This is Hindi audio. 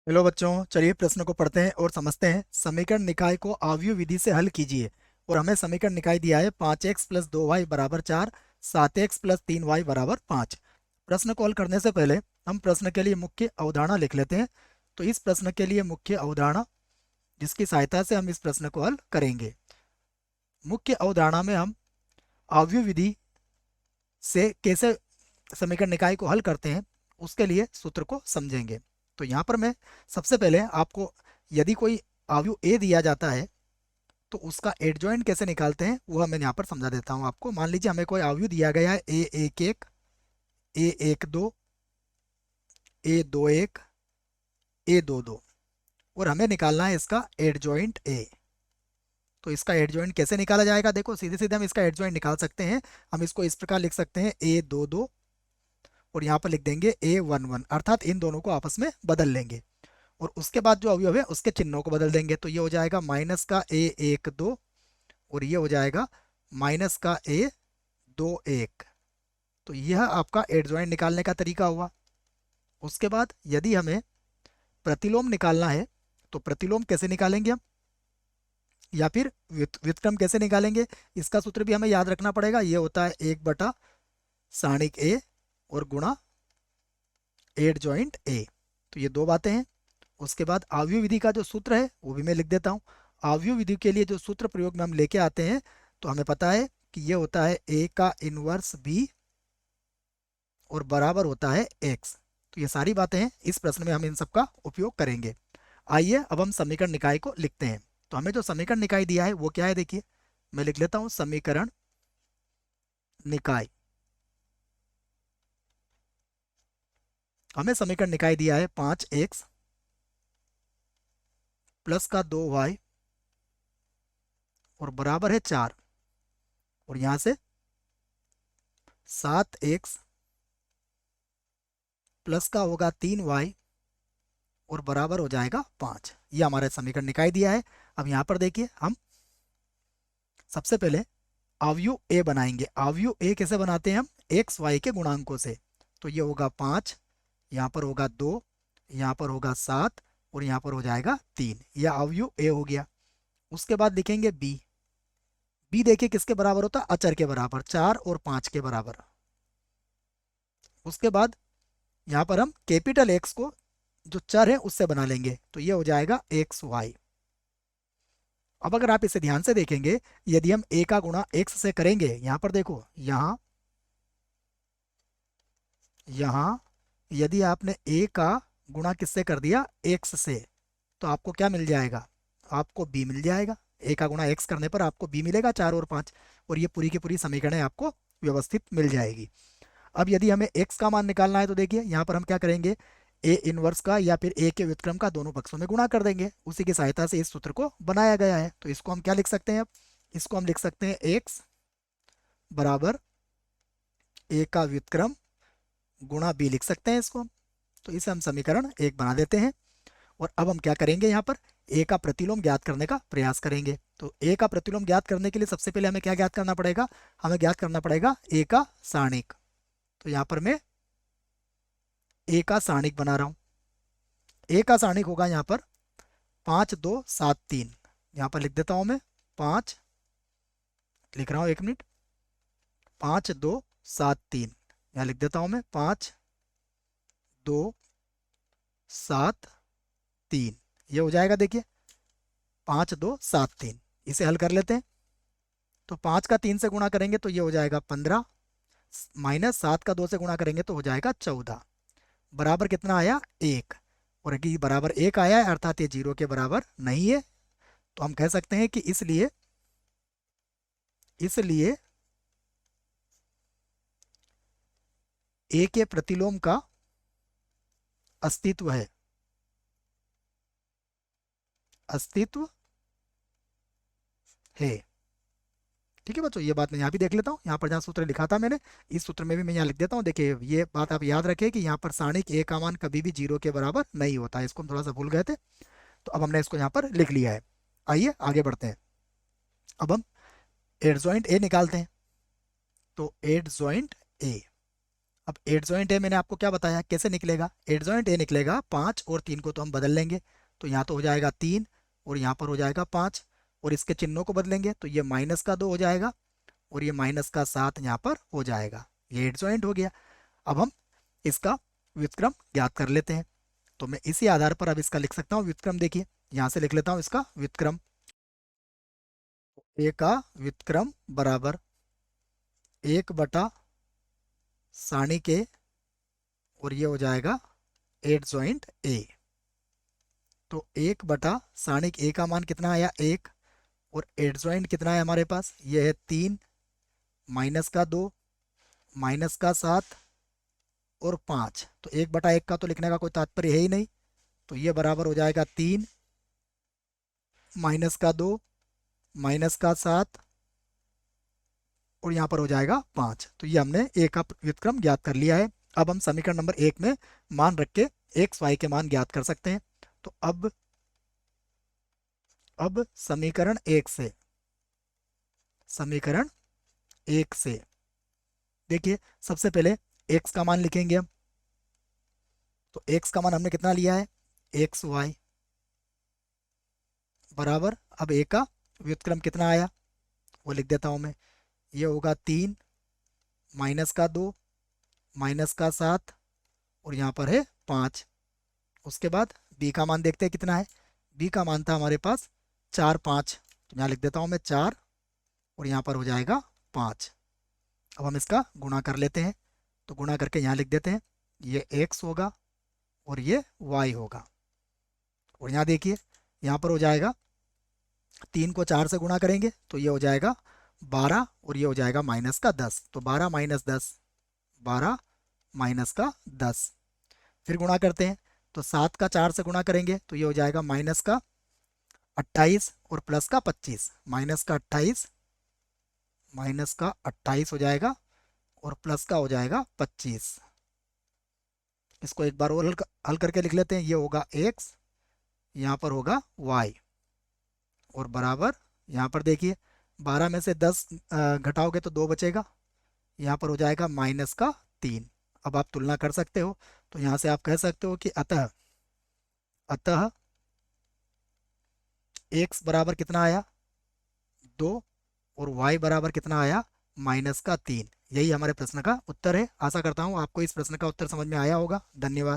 हेलो बच्चों, चलिए प्रश्न को पढ़ते हैं और समझते हैं। समीकरण निकाय को आव्यूह विधि से हल कीजिए। और हमें समीकरण निकाय दिया है 5x+2y बराबर 4, 7x+3y बराबर 5। प्रश्न को हल करने से पहले हम प्रश्न के लिए मुख्य अवधारणा लिख लेते हैं। तो इस प्रश्न के लिए मुख्य अवधारणा जिसकी सहायता से हम इस प्रश्न को हल करेंगे। मुख्य अवधारणा में हम आव्यूह विधि से कैसे समीकरण निकाय को हल करते हैं उसके लिए सूत्र को समझेंगे। तो यहाँ पर मैं सबसे पहले आपको, यदि कोई अवयव ए दिया जाता है तो उसका एडजॉइंट कैसे निकालते हैं वो मैं यहाँ पर समझा देता हूँ आपको। मान लीजिए हमें कोई अवयव दिया गया है A11, A12, A21, A22 और हमें निकालना है इसका एडजॉइंट ए। तो इसका एडजॉइंट कैसे निकाला जाएगा? देखो, सीधे सीधे हम इसका एडजॉइंट निकाल सकते हैं। हम इसको इस प्रकार लिख सकते हैं A22 और यहाँ पर लिख देंगे A11, अर्थात इन दोनों को आपस में बदल लेंगे और उसके बाद जो अवयव है उसके चिन्हों को बदल देंगे। तो ये हो जाएगा माइनस का A12 और ये हो जाएगा माइनस का A21। तो यह आपका एडजॉइंट निकालने का तरीका हुआ। उसके बाद यदि हमें प्रतिलोम निकालना है तो प्रतिलोम कैसे निकालेंगे हम, या फिर व्युत्क्रम कैसे निकालेंगे, इसका सूत्र भी हमें याद रखना पड़ेगा। ये होता है 1 बटा सारणिक ए और गुणा एडजॉइंट ए। तो ये दो बातें हैं। उसके बाद आव्यूह विधि का जो सूत्र है वो भी मैं लिख देता हूँ। आव्यूह विधि के लिए जो सूत्र प्रयोग में हम लेके आते हैं तो हमें पता है कि ये होता है ए का इनवर्स बी और बराबर होता है एक्स। तो ये सारी बातें हैं, इस प्रश्न में हम इन सब का उपयोग करेंगे। आइए अब हम समीकरण निकाय को लिखते हैं। तो हमें जो समीकरण निकाय दिया है वो क्या है, देखिए मैं लिख लेता हूँ समीकरण निकाय। हमें समीकरण निकाय दिया है 5x प्लस का 2y और बराबर है 4 और यहां से 7x प्लस का होगा 3y और बराबर हो जाएगा 5। ये हमारा समीकरण निकाय दिया है। अब यहाँ पर देखिए हम सबसे पहले अवयव ए बनाएंगे। अवयव ए कैसे बनाते हैं हम? एक्स वाई के गुणांकों से। तो ये होगा 5, यहाँ पर होगा 2, यहाँ पर होगा 7 और यहाँ पर हो जाएगा 3। यह अवयव ए हो गया। उसके बाद लिखेंगे बी। बी देखिए किसके बराबर होता है? अचर के बराबर, 4 और 5 के बराबर। उसके बाद यहाँ पर हम कैपिटल एक्स को जो चर है उससे बना लेंगे। तो ये हो जाएगा एक्स वाई। अब अगर आप इसे ध्यान से देखेंगे, यदि हम ए का गुणा एक्स से करेंगे, यहां पर देखो, यहां यहां यदि आपने ए का गुणा किससे कर दिया? एक्स से, तो आपको क्या मिल जाएगा? आपको बी मिल जाएगा। ए का गुणा एक्स करने पर आपको बी मिलेगा, 4 और 5, और ये पूरी की पूरी समीकरणें आपको व्यवस्थित मिल जाएगी। अब यदि हमें एक्स का मान निकालना है तो देखिए यहाँ पर हम क्या करेंगे, ए इनवर्स का या फिर ए के व्युत्क्रम का दोनों पक्षों में गुणा कर देंगे। उसी की सहायता से इस सूत्र को बनाया गया है। तो इसको हम क्या लिख सकते हैं? अब इसको हम लिख सकते हैं एक्स बराबर ए का व्युत्क्रम गुणा बी लिख सकते हैं इसको। तो इसे हम समीकरण 1 बना देते हैं। और अब हम क्या करेंगे, यहाँ पर ए का प्रतिलोम ज्ञात करने का प्रयास करेंगे। तो ए का प्रतिलोम ज्ञात करने के लिए सबसे पहले हमें क्या ज्ञात करना पड़ेगा? हमें ज्ञात करना पड़ेगा ए का सारणिक। तो यहाँ पर मैं ए का सारणिक बना रहा हूँ। ए का सारणिक होगा यहाँ पर 5 2 7 3। यहाँ पर लिख देता हूँ मैं 5, लिख रहा हूँ, 1 मिनट, 5 2 7 3। यहाँ लिख देता हूँ मैं 5 2 7 3। ये हो जाएगा, देखिए 5 2 7 3। इसे हल कर लेते हैं। तो 5 का 3 से गुणा करेंगे तो ये हो जाएगा 15, माइनस 7 का 2 से गुणा करेंगे तो हो जाएगा 14। बराबर कितना आया? 1। और अगर बराबर 1 आया है अर्थात ये 0 के बराबर नहीं है। तो हम कह सकते हैं कि इसलिए इसलिए ए के प्रतिलोम का अस्तित्व है। अस्तित्व है। ठीक है बच्चों, ये बात मैं यहाँ भी देख लेता हूँ। यहाँ पर जहाँ सूत्र लिखा था मैंने, इस सूत्र में भी मैं यहाँ लिख देता हूँ। देखिए ये बात आप याद रखें कि यहाँ पर सारणिक ए का मान कभी भी 0 के बराबर नहीं होता है। इसको हम थोड़ा सा भूल गए थे, तो अब हमने इसको यहाँ पर लिख लिया है। आइए आगे बढ़ते हैं। अब हम एडजॉइंट ए निकालते हैं। तो एडजॉइंट ए, अब एट जॉइंट ए मैंने आपको क्या बताया कैसे निकलेगा, एट जॉइंट ए निकलेगा 5 और 3 को तो हम बदल लेंगे, तो यहाँ तो हो जाएगा 3 और यहाँ पर हो जाएगा 5, और इसके चिन्हों को बदलेंगे तो ये -2 हो जाएगा और ये -7 यहाँ पर हो जाएगा। ये एट जॉइंट हो गया। अब हम इसका व्युत्क्रम ज्ञात कर लेते हैं, तो मैं इसी आधार पर अब इसका लिख सकता हूँ व्युत्क्रम। देखिए यहाँ से लिख लेता हूँ इसका व्युत्क्रम, ए का व्युत्क्रम बराबर 1/सारणी के, और ये हो जाएगा एट जॉइंट ए। तो 1/सारणी ए का मान कितना आया 1, और एट जॉइंट कितना है हमारे पास, ये है 3, -2, -7 और 5। तो 1/1 का तो लिखने का कोई तात्पर्य है ही नहीं, तो ये बराबर हो जाएगा 3, -2, -7 और यहाँ पर हो जाएगा 5। तो ये हमने ए का व्युत्क्रम ज्ञात कर लिया है। अब हम समीकरण नंबर 1 में मान रख के एक्स वाई के मान ज्ञात कर सकते हैं। तो अब समीकरण 1 से देखिए सबसे पहले एक्स का मान लिखेंगे हम। तो एक्स का मान हमने कितना लिया है, एक्स वाई बराबर, अब ए का व्युत्क्रम कितना आया वो लिख देता हूँ मैं, ये होगा 3, -2, -7 और यहाँ पर है 5। उसके बाद बी का मान देखते हैं कितना है, बी का मान था हमारे पास 4, 5, तो यहाँ लिख देता हूँ मैं 4 और यहाँ पर हो जाएगा 5। अब हम इसका गुणा कर लेते हैं, तो गुणा करके यहाँ लिख देते हैं, ये x होगा और ये y होगा। और यहाँ देखिए यहाँ पर हो जाएगा 3 को 4 से गुणा करेंगे तो ये हो जाएगा 12 और ये हो जाएगा -10, तो 12 - 10, 12 -10। फिर गुणा करते हैं, तो 7 का 4 से गुणा करेंगे तो ये हो जाएगा -28 और +25, -28 हो जाएगा और प्लस का हो जाएगा 25। इसको एक बार और हल करके लिख लेते हैं, ये होगा x, यहाँ पर होगा y और बराबर, यहाँ पर देखिए 12 में से 10 घटाओगे तो 2 बचेगा, यहाँ पर हो जाएगा -3। अब आप तुलना कर सकते हो, तो यहाँ से आप कह सकते हो कि अतः x बराबर कितना आया 2 और y बराबर कितना आया -3। यही हमारे प्रश्न का उत्तर है। आशा करता हूँ आपको इस प्रश्न का उत्तर समझ में आया होगा। धन्यवाद।